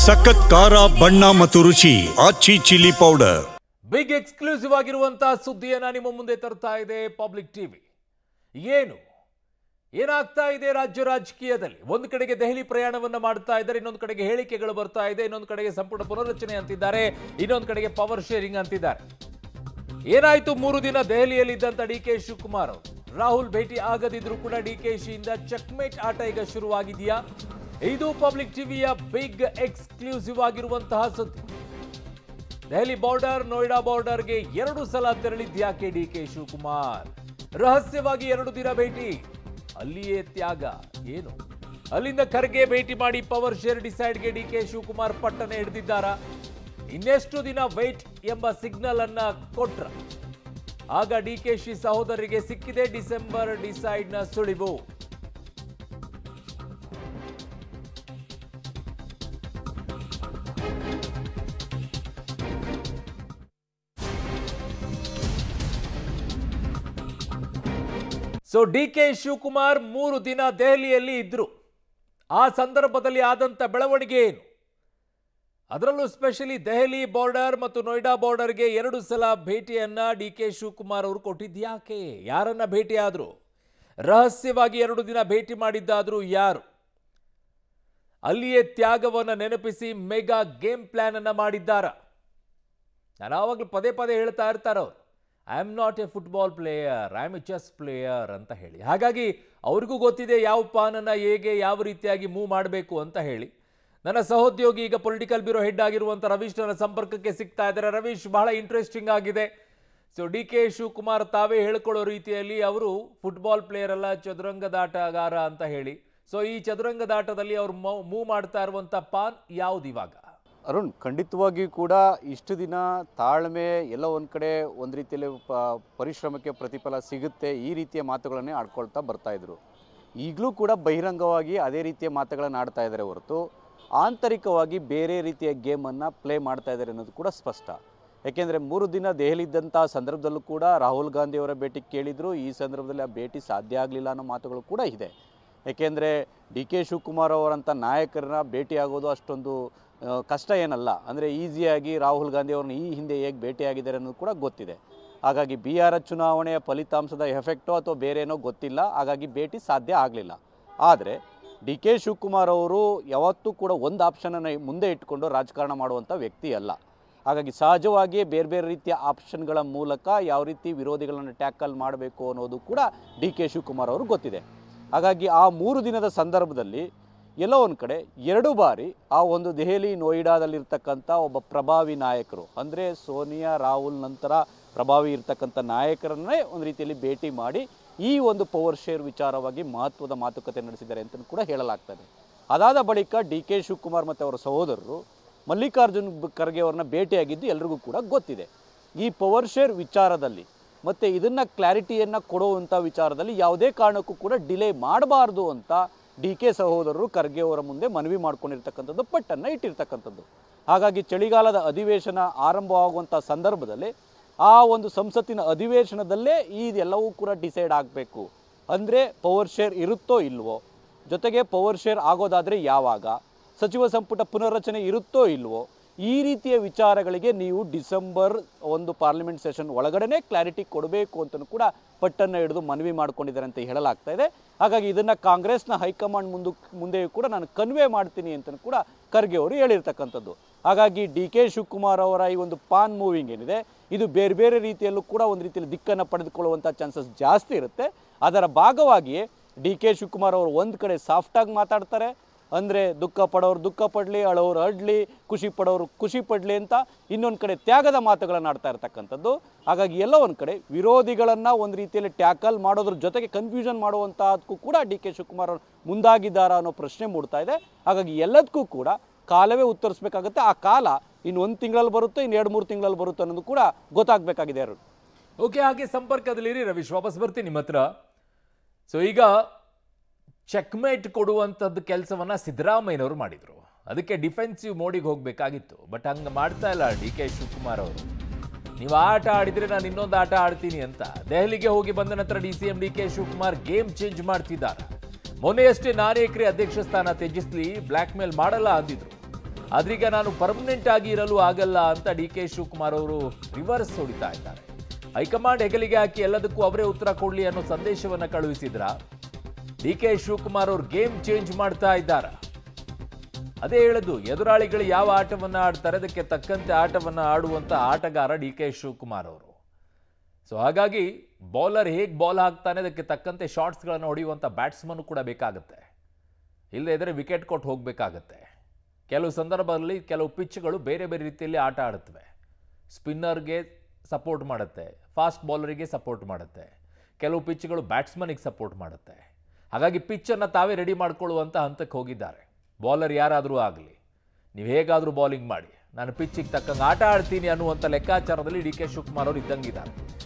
ಸಖತ್ ಖಾರ ಬಣ್ಣ ಮತ್ತು ರುಚಿ ಆಚಿ ಚಿಲ್ಲಿ ಪೌಡರ್. ಬಿಗ್ ಎಕ್ಸ್ಕ್ಲೂಸಿವ್ ಆಗಿರುವಂತಹ ಸುದ್ದಿಯನ್ನ ನಿಮ್ಮ ಮುಂದೆ ತರ್ತಾ ಇದೆ ಪಬ್ಲಿಕ್ ಟಿವಿ. ಏನಾಗ್ತಾ ಇದೆ ರಾಜ್ಯ ರಾಜಕೀಯದಲ್ಲಿ? ಒಂದು ಕಡೆಗೆ ದೆಹಲಿ ಪ್ರಯಾಣವನ್ನ ಮಾಡ್ತಾ ಇದ್ದಾರೆ, ಇನ್ನೊಂದು ಕಡೆಗೆ ಹೇಳಿಕೆಗಳು ಬರ್ತಾ ಇದೆ, ಇನ್ನೊಂದು ಕಡೆಗೆ ಸಂಪುಟ ಪುನರ್ರಚನೆ ಅಂತಿದ್ದಾರೆ, ಇನ್ನೊಂದು ಕಡೆಗೆ ಪವರ್ ಶೇರಿಂಗ್ ಅಂತಿದ್ದಾರೆ. ಏನಾಯ್ತು? 3 ದಿನ ದೆಹಲಿಯಲ್ಲಿ ಇದ್ದಂತ ಡಿಕೆ ಶಿವಕುಮಾರ್ ಅವರು ರಾಹುಲ್ ಭೇಟಿ ಆಗದಿದ್ರು ಕೂಡ ಡಿಕೆಶಿಯಿಂದ ಚೆಕ್ಮೇಟ್ ಆಟ ಈಗ ಶುರುವಾಗಿದೆಯಾ? ಇದು ಪಬ್ಲಿಕ್ ಟಿವಿಯ ಬಿಗ್ ಎಕ್ಸ್ಕ್ಲೂಸಿವ್ ಆಗಿರುವಂತಹ ಸುದ್ದಿ. ದೆಹಲಿ ಬಾರ್ಡರ್, ನೋಯ್ಡಾ ಬಾರ್ಡರ್ಗೆ 2 ಸಲ ತೆರಳಿದ್ಯಾಕೆ ಡಿಕೆ ಶಿವಕುಮಾರ್? ರಹಸ್ಯವಾಗಿ 2 ದಿನ ಭೇಟಿ, ಅಲ್ಲಿಯೇ ತ್ಯಾಗ ಏನು? ಅಲ್ಲಿಂದ ಖರ್ಗೆ ಭೇಟಿ ಮಾಡಿ ಪವರ್ ಶೇರ್ ಡಿಸೈಡ್ಗೆ ಡಿಕೆ ಶಿವಕುಮಾರ್ ಪಟ್ಟನೆ ಹಿಡಿದಿದ್ದಾರಾ? ಇನ್ನೆಷ್ಟು ದಿನ ವೇಟ್ ಎಂಬ ಸಿಗ್ನಲ್ ಅನ್ನ ಕೊಟ್ರ? ಆಗ ಡಿಕೆಶಿ ಸಹೋದರಿಗೆ ಸಿಕ್ಕಿದೆ ಡಿಸೆಂಬರ್ ಡಿಸೈಡ್ ನ ಸುಳಿವು. ಸೊ ಡಿಕೆ ಶಿವಕುಮಾರ್ 3 ದಿನ ದೆಹಲಿಯಲ್ಲಿ ಇದ್ರು. ಆ ಸಂದರ್ಭದಲ್ಲಿ ಆದಂತ ಬೆಳವಣಿಗೆ ಏನು? ಅದರಲ್ಲೂ ಸ್ಪೆಷಲಿ ದೆಹಲಿ ಬಾರ್ಡರ್ ಮತ್ತು ನೋಯ್ಡಾ ಬಾರ್ಡರ್ಗೆ 2 ಸಲ ಭೇಟಿಯನ್ನ ಡಿಕೆ ಶಿವಕುಮಾರ್ ಅವರು ಕೊಟ್ಟಿದ್ಯಾಕೆ? ಯಾರನ್ನ ಭೇಟಿ ಆದ್ರು? ರಹಸ್ಯವಾಗಿ 2 ದಿನ ಭೇಟಿ ಮಾಡಿದ್ದಾದ್ರು ಯಾರು? ಅಲ್ಲಿಯೇ ತ್ಯಾಗವನ್ನ ನೆನಪಿಸಿ ಮೆಗಾ ಗೇಮ್ ಪ್ಲಾನ್ ಅನ್ನ ಮಾಡಿದ್ದಾರ? ನಾನು ಆವಾಗಲೂ ಪದೇ ಪದೇ ಹೇಳ್ತಾ ಇರ್ತಾರ ಅವರು, I am not A football player, I am A chess player ಅಂತ ಹೇಳಿ. ಹಾಗಾಗಿ ಅವ್ರಿಗೂ ಗೊತ್ತಿದೆ ಯಾವ ಪಾನನ್ನ ಹೇಗೆ ಯಾವ ರೀತಿಯಾಗಿ ಮೂವ್ ಮಾಡಬೇಕು ಅಂತ ಹೇಳಿ. ನನ್ನ ಸಹೋದ್ಯೋಗಿ ಈಗ ಪೊಲಿಟಿಕಲ್ ಬ್ಯೂರೋ ಹೆಡ್ ಆಗಿರುವಂಥ ರವೀಶ್ ನನ್ನ ಸಂಪರ್ಕಕ್ಕೆ ಸಿಗ್ತಾ ಇದ್ದಾರೆ. ರವೀಶ್, ಬಹಳ ಇಂಟ್ರೆಸ್ಟಿಂಗ್ ಆಗಿದೆ. ಸೊ ಡಿ ಕೆ ಶಿವಕುಮಾರ್ ತಾವೇ ಹೇಳ್ಕೊಳ್ಳೋ ರೀತಿಯಲ್ಲಿ ಅವರು ಫುಟ್ಬಾಲ್ ಪ್ಲೇಯರ್ ಅಲ್ಲ, ಚದುರಂಗದಾಟಗಾರ ಅಂತ ಹೇಳಿ. ಸೊ ಈ ಚದುರಂಗದಾಟದಲ್ಲಿ ಅವರು ಮೂವ್ ಮಾಡ್ತಾ ಇರುವಂಥ ಪಾನ್ ಯಾವ್ದು ಇವಾಗ? ಅರುಣ್, ಖಂಡಿತವಾಗಿಯೂ ಕೂಡ ಇಷ್ಟು ದಿನ ತಾಳ್ಮೆ, ಎಲ್ಲ ಒಂದು ಕಡೆ ಒಂದು ರೀತಿಯಲ್ಲಿ ಪರಿಶ್ರಮಕ್ಕೆ ಪ್ರತಿಫಲ ಸಿಗುತ್ತೆ, ಈ ರೀತಿಯ ಮಾತುಗಳನ್ನೇ ಆಡ್ಕೊಳ್ತಾ ಬರ್ತಾಯಿದ್ರು. ಈಗಲೂ ಕೂಡ ಬಹಿರಂಗವಾಗಿ ಅದೇ ರೀತಿಯ ಮಾತುಗಳನ್ನು ಆಡ್ತಾ ಇದ್ದಾರೆ ಹೊರತು ಆಂತರಿಕವಾಗಿ ಬೇರೆ ರೀತಿಯ ಗೇಮನ್ನು ಪ್ಲೇ ಮಾಡ್ತಾ ಇದ್ದಾರೆ ಅನ್ನೋದು ಕೂಡ ಸ್ಪಷ್ಟ. ಯಾಕೆಂದರೆ 3 ದಿನ ದೆಹಲಿ ಇದ್ದಂಥ ಸಂದರ್ಭದಲ್ಲೂ ಕೂಡ ರಾಹುಲ್ ಗಾಂಧಿಯವರ ಭೇಟಿ ಕೇಳಿದರು. ಈ ಸಂದರ್ಭದಲ್ಲಿ ಆ ಭೇಟಿ ಸಾಧ್ಯ ಆಗಲಿಲ್ಲ ಅನ್ನೋ ಮಾತುಗಳು ಕೂಡ ಇದೆ. ಏಕೆಂದರೆ ಡಿ ಕೆ ಶಿವಕುಮಾರ್ ಅವರಂಥ ನಾಯಕರನ್ನ ಭೇಟಿಯಾಗೋದು ಅಷ್ಟೊಂದು ಕಷ್ಟ ಏನಲ್ಲ. ಅಂದರೆ ಈಸಿಯಾಗಿ ರಾಹುಲ್ ಗಾಂಧಿ ಅವ್ರನ್ನ ಈ ಹಿಂದೆ ಹೇಗೆ ಭೇಟಿಯಾಗಿದ್ದಾರೆ ಅನ್ನೋದು ಕೂಡ ಗೊತ್ತಿದೆ. ಹಾಗಾಗಿ ಬಿಹಾರ ಚುನಾವಣೆಯ ಫಲಿತಾಂಶದ ಎಫೆಕ್ಟೋ ಅಥವಾ ಬೇರೇನೋ ಗೊತ್ತಿಲ್ಲ, ಹಾಗಾಗಿ ಭೇಟಿ ಸಾಧ್ಯ ಆಗಲಿಲ್ಲ. ಆದರೆ ಡಿ ಕೆ ಶಿವಕುಮಾರ್ ಅವರು ಯಾವತ್ತೂ ಕೂಡ ಒಂದು ಆಪ್ಷನನ್ನು ಮುಂದೆ ಇಟ್ಕೊಂಡು ರಾಜಕಾರಣ ಮಾಡುವಂಥ ವ್ಯಕ್ತಿ ಅಲ್ಲ. ಹಾಗಾಗಿ ಸಹಜವಾಗಿಯೇ ಬೇರೆ ಬೇರೆ ರೀತಿಯ ಆಪ್ಷನ್ಗಳ ಮೂಲಕ ಯಾವ ರೀತಿ ವಿರೋಧಿಗಳನ್ನು ಟ್ಯಾಕಲ್ ಮಾಡಬೇಕು ಅನ್ನೋದು ಕೂಡ ಡಿ ಕೆ ಶಿವಕುಮಾರ್ ಅವರು ಗೊತ್ತಿದೆ. ಹಾಗಾಗಿ ಆ 3 ದಿನದ ಸಂದರ್ಭದಲ್ಲಿ ಎಲ್ಲೋ ಒಂದು ಕಡೆ 2 ಬಾರಿ ಆ ಒಂದು ದೆಹಲಿ ನೋಯ್ಡಾದಲ್ಲಿರ್ತಕ್ಕಂಥ ಒಬ್ಬ ಪ್ರಭಾವಿ ನಾಯಕರು, ಅಂದರೆ ಸೋನಿಯಾ ರಾಹುಲ್ ನಂತರ ಪ್ರಭಾವಿ ಇರ್ತಕ್ಕಂಥ ನಾಯಕರನ್ನೇ ಒಂದು ರೀತಿಯಲ್ಲಿ ಭೇಟಿ ಮಾಡಿ ಈ ಒಂದು ಪವರ್ ಶೇರ್ ವಿಚಾರವಾಗಿ ಮಹತ್ವದ ಮಾತುಕತೆ ನಡೆಸಿದ್ದಾರೆ ಅಂತ ಕೂಡ ಹೇಳಲಾಗ್ತದೆ. ಅದಾದ ಬಳಿಕ ಡಿ ಕೆ ಶಿವಕುಮಾರ್ ಮತ್ತು ಅವರ ಸಹೋದರರು ಮಲ್ಲಿಕಾರ್ಜುನ್ ಖರ್ಗೆ ಅವ್ರನ್ನ ಭೇಟಿಯಾಗಿದ್ದು ಎಲ್ರಿಗೂ ಕೂಡ ಗೊತ್ತಿದೆ. ಈ ಪವರ್ ಶೇರ್ ವಿಚಾರದಲ್ಲಿ ಮತ್ತು ಇದನ್ನು ಕ್ಲಾರಿಟಿಯನ್ನು ಕೊಡುವಂಥ ವಿಚಾರದಲ್ಲಿ ಯಾವುದೇ ಕಾರಣಕ್ಕೂ ಕೂಡ ಡಿಲೇ ಮಾಡಬಾರ್ದು ಅಂತ ಡಿ ಕೆ ಸಹೋದರರು ಖರ್ಗೆ ಅವರ ಮುಂದೆ ಮನವಿ ಮಾಡ್ಕೊಂಡಿರ್ತಕ್ಕಂಥದ್ದು, ಪಟ್ಟನ್ನು ಇಟ್ಟಿರ್ತಕ್ಕಂಥದ್ದು. ಹಾಗಾಗಿ ಚಳಿಗಾಲದ ಅಧಿವೇಶನ ಆರಂಭವಾಗುವಂಥ ಸಂದರ್ಭದಲ್ಲಿ ಆ ಒಂದು ಸಂಸತ್ತಿನ ಅಧಿವೇಶನದಲ್ಲೇ ಇದೆಲ್ಲವೂ ಕೂಡ ಡಿಸೈಡ್ ಆಗಬೇಕು. ಅಂದರೆ ಪವರ್ ಶೇರ್ ಇರುತ್ತೋ ಇಲ್ವೋ, ಜೊತೆಗೆ ಪವರ್ ಶೇರ್ ಆಗೋದಾದರೆ ಯಾವಾಗ, ಸಚಿವ ಸಂಪುಟ ಪುನರ್ರಚನೆ ಇರುತ್ತೋ ಇಲ್ವೋ, ಈ ರೀತಿಯ ವಿಚಾರಗಳಿಗೆ ನೀವು ಡಿಸೆಂಬರ್ ಒಂದು ಪಾರ್ಲಿಮೆಂಟ್ ಸೆಷನ್ ಒಳಗಡೆ ಕ್ಲಾರಿಟಿ ಕೊಡಬೇಕು ಅಂತಲೂ ಕೂಡ ಪಟ್ಟನ್ನು ಹಿಡಿದು ಮನವಿ ಮಾಡ್ಕೊಂಡಿದ್ದಾರೆ ಅಂತ ಹೇಳಲಾಗ್ತಾ ಇದೆ. ಹಾಗಾಗಿ ಇದನ್ನು ಕಾಂಗ್ರೆಸ್ನ ಹೈಕಮಾಂಡ್ ಮುಂದೆಯೂ ಕೂಡ ನಾನು ಕನ್ವೆ ಮಾಡ್ತೀನಿ ಅಂತಲೂ ಕೂಡ ಖರ್ಗೆ ಅವರು ಹೇಳಿರ್ತಕ್ಕಂಥದ್ದು. ಹಾಗಾಗಿ ಡಿ ಕೆ ಶಿವಕುಮಾರ್ ಅವರ ಈ ಒಂದು ಪಾನ್ ಮೂವಿಂಗ್ ಏನಿದೆ, ಇದು ಬೇರೆ ಬೇರೆ ರೀತಿಯಲ್ಲೂ ಕೂಡ ಒಂದು ರೀತಿಯಲ್ಲಿ ದಿಕ್ಕನ್ನು ಪಡೆದುಕೊಳ್ಳುವಂಥ ಚಾನ್ಸಸ್ ಜಾಸ್ತಿ ಇರುತ್ತೆ. ಅದರ ಭಾಗವಾಗಿಯೇ ಡಿ ಕೆ ಶಿವಕುಮಾರ್ ಅವರು ಒಂದು ಕಡೆ ಸಾಫ್ಟಾಗಿ ಮಾತಾಡ್ತಾರೆ, ಅಂದರೆ ದುಃಖ ಪಡೋರು ದುಃಖ ಪಡಲಿ, ಅಳೋರು ಅಡ್ಲಿ, ಖುಷಿ ಪಡೋರು ಖುಷಿ ಪಡಲಿ ಅಂತ. ಇನ್ನೊಂದು ಕಡೆ ತ್ಯಾಗದ ಮಾತುಗಳನ್ನು ಆಡ್ತಾ ಇರ್ತಕ್ಕಂಥದ್ದು. ಹಾಗಾಗಿ ಎಲ್ಲ ಒಂದು ಕಡೆ ವಿರೋಧಿಗಳನ್ನು ಒಂದು ರೀತಿಯಲ್ಲಿ ಟ್ಯಾಕಲ್ ಮಾಡೋದ್ರ ಜೊತೆಗೆ ಕನ್ಫ್ಯೂಷನ್ ಮಾಡುವಂಥದ್ದಕ್ಕೂ ಕೂಡ ಡಿ ಕೆ ಶಿವಕುಮಾರ್ ಅವರು ಮುಂದಾಗಿದ್ದಾರಾ ಅನ್ನೋ ಪ್ರಶ್ನೆ ಮೂಡ್ತಾ ಇದೆ. ಹಾಗಾಗಿ ಎಲ್ಲದಕ್ಕೂ ಕೂಡ ಕಾಲವೇ ಉತ್ತರಿಸಬೇಕಾಗುತ್ತೆ. ಆ ಕಾಲ ಇನ್ನು 1 ತಿಂಗಳಲ್ಲಿ ಬರುತ್ತೆ, ಇನ್ನು 2-3 ತಿಂಗಳಲ್ಲಿ ಬರುತ್ತೆ ಅನ್ನೋದು ಕೂಡ ಗೊತ್ತಾಗಬೇಕಾಗಿದೆ. ಅವರು ಓಕೆ, ಹಾಗೆ ಸಂಪರ್ಕದಲ್ಲಿರಿ ರವೀಶ್, ವಾಪಸ್ ಬರ್ತೀನಿ ನಿಮ್ಮ ಹತ್ರ. ಸೊ ಈಗ ಚೆಕ್ಮೇಟ್ ಕೊಡುವಂಥದ್ದು ಕೆಲಸವನ್ನ ಸಿದ್ದರಾಮಯ್ಯನವರು ಮಾಡಿದ್ರು. ಅದಕ್ಕೆ ಡಿಫೆನ್ಸಿವ್ ಮೋಡಿಗೆ ಹೋಗಬೇಕಾಗಿತ್ತು. ಬಟ್ ಹಂಗೆ ಮಾಡ್ತಾ ಇಲ್ಲ ಡಿ ಕೆ ಶಿವಕುಮಾರ್ ಅವರು. ನೀವು ಆಟ ಆಡಿದ್ರೆ ನಾನು ಇನ್ನೊಂದು ಆಟ ಆಡ್ತೀನಿ ಅಂತ ದೆಹಲಿಗೆ ಹೋಗಿ ಬಂದ ನಂತರ DCM D K Shivakumar game change ಮಾಡ್ತಿದ್ದಾರೆ. ಮೊನ್ನೆಯಷ್ಟೇ ನಾನೇಕ್ರೆ ಅಧ್ಯಕ್ಷ ಸ್ಥಾನ ತ್ಯಜಿಸಲಿ, ಬ್ಲ್ಯಾಕ್ ಮೇಲ್ ಮಾಡಲ್ಲ ಅಂದಿದ್ರು. ಆದ್ರೀಗ ನಾನು ಪರ್ಮನೆಂಟ್ ಆಗಿ ಇರಲು ಆಗಲ್ಲ ಅಂತ ಡಿ ಕೆ ಶಿವಕುಮಾರ್ ಅವರು ರಿವರ್ಸ್ ಹೊಡಿತಾ ಇದ್ದಾರೆ. ಹೈಕಮಾಂಡ್ ಹೆಗಲಿಗೆ ಹಾಕಿ ಎಲ್ಲದಕ್ಕೂ ಅವರೇ ಉತ್ತರ ಕೊಡ್ಲಿ ಅನ್ನೋ ಸಂದೇಶವನ್ನ ಕಳುಹಿಸಿದ್ರ ಡಿ ಕೆ ಶಿವಕುಮಾರ್ ಅವರು ಗೇಮ್ ಚೇಂಜ್ ಮಾಡ್ತಾ ಇದ್ದಾರೆ. ಅದೇ ಹೇಳದು, ಎದುರಾಳಿಗಳು ಯಾವ ಆಟವನ್ನ ಆಡ್ತಾರೆ ಅದಕ್ಕೆ ತಕ್ಕಂತೆ ಆಟವನ್ನ ಆಡುವಂತ ಆಟಗಾರ ಡಿ ಕೆ ಶಿವಕುಮಾರ್ ಅವರು. ಸೊ ಹಾಗಾಗಿ ಬೌಲರ್ ಹೇಗೆ ಬಾಲ್ ಹಾಕ್ತಾನೆ ಅದಕ್ಕೆ ತಕ್ಕಂತೆ ಶಾಟ್ಸ್ಗಳನ್ನು ಹೊಡೆಯುವಂಥ ಬ್ಯಾಟ್ಸ್ಮನ್ ಕೂಡ ಬೇಕಾಗುತ್ತೆ. ಇಲ್ಲದೇ ಇದ್ರೆ ವಿಕೆಟ್ ಕೊಟ್ಟು ಹೋಗಬೇಕಾಗತ್ತೆ. ಕೆಲವು ಸಂದರ್ಭದಲ್ಲಿ ಕೆಲವು ಪಿಚ್ಗಳು ಬೇರೆ ಬೇರೆ ರೀತಿಯಲ್ಲಿ ಆಟ ಆಡುತ್ತವೆ. ಸ್ಪಿನ್ನರ್ಗೆ ಸಪೋರ್ಟ್ ಮಾಡುತ್ತೆ, ಫಾಸ್ಟ್ ಬೌಲರಿಗೆ ಸಪೋರ್ಟ್ ಮಾಡುತ್ತೆ, ಕೆಲವು ಪಿಚ್ಗಳು ಬ್ಯಾಟ್ಸ್ಮನ್ಗೆ ಸಪೋರ್ಟ್ ಮಾಡುತ್ತೆ. ಹಾಗಾಗಿ ಪಿಚ್ಚನ್ನು ತಾವೇ ರೆಡಿ ಮಾಡ್ಕೊಳ್ಳುವಂಥ ಹಂತಕ್ಕೆ ಹೋಗಿದ್ದಾರೆ. ಬೌಲರ್ ಯಾರಾದರೂ ಆಗಲಿ, ನೀವು ಹೇಗಾದರೂ ಬೌಲಿಂಗ್ ಮಾಡಿ, ನಾನು ಪಿಚ್ಚಿಗೆ ತಕ್ಕಂಗೆ ಆಟ ಆಡ್ತೀನಿ ಅನ್ನುವಂಥ ಲೆಕ್ಕಾಚಾರದಲ್ಲಿ ಡಿ ಕೆ ಶಿವಕುಮಾರ್ ಅವರು ಇದ್ದಂಗಿದ್ದಾರೆ.